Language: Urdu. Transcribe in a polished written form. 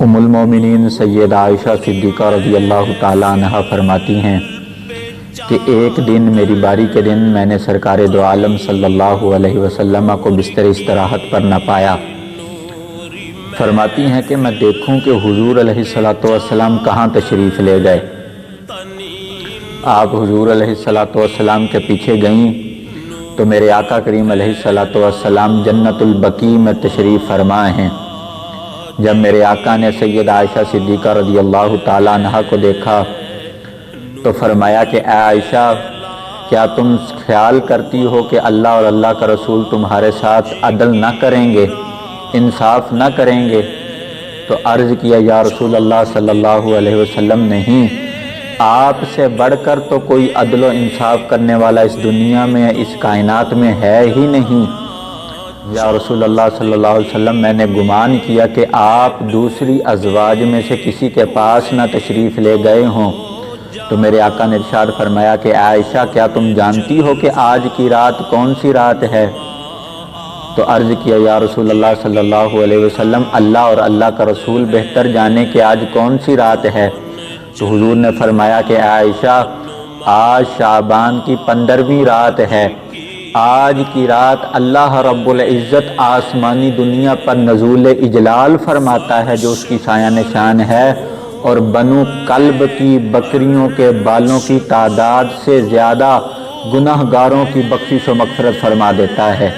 ام المومنین سیدہ عائشہ صدیقہ رضی اللہ تعالیٰ عنہ فرماتی ہیں کہ ایک دن میری باری کے دن میں نے سرکار دو عالم صلی اللہ علیہ وسلم کو بستر استراحت پر نہ پایا۔ فرماتی ہیں کہ میں دیکھوں کہ حضور علیہ السلام کہاں تشریف لے گئے۔ آپ حضور علیہ السلام کے پیچھے گئیں تو میرے آقا کریم علیہ السلام جنت البقیع میں تشریف فرما ہیں۔ جب میرے آقا نے سیدہ عائشہ صدیقہ رضی اللہ تعالیٰ عنہ کو دیکھا تو فرمایا کہ اے عائشہ، کیا تم خیال کرتی ہو کہ اللہ اور اللہ کا رسول تمہارے ساتھ عدل نہ کریں گے، انصاف نہ کریں گے؟ تو عرض کیا یا رسول اللہ صلی اللہ علیہ وسلم، نہیں، آپ سے بڑھ کر تو کوئی عدل و انصاف کرنے والا اس دنیا میں، اس کائنات میں ہے ہی نہیں۔ یا رسول اللہ صلی اللہ علیہ وسلم، میں نے گمان کیا کہ آپ دوسری ازواج میں سے کسی کے پاس نہ تشریف لے گئے ہوں۔ تو میرے آقا نے ارشاد فرمایا کہ عائشہ، کیا تم جانتی ہو کہ آج کی رات کون سی رات ہے؟ تو عرض کیا یا رسول اللہ صلی اللہ علیہ وسلم، اللہ اور اللہ کا رسول بہتر جانے کہ آج کون سی رات ہے۔ تو حضور نے فرمایا کہ عائشہ، آج شعبان کی 15ویں رات ہے۔ آج کی رات اللہ رب العزت آسمانی دنیا پر نزول اجلال فرماتا ہے جو اس کی سایہ نشان ہے، اور بنو کلب کی بکریوں کے بالوں کی تعداد سے زیادہ گناہگاروں کی بخشش و مغفرت فرما دیتا ہے۔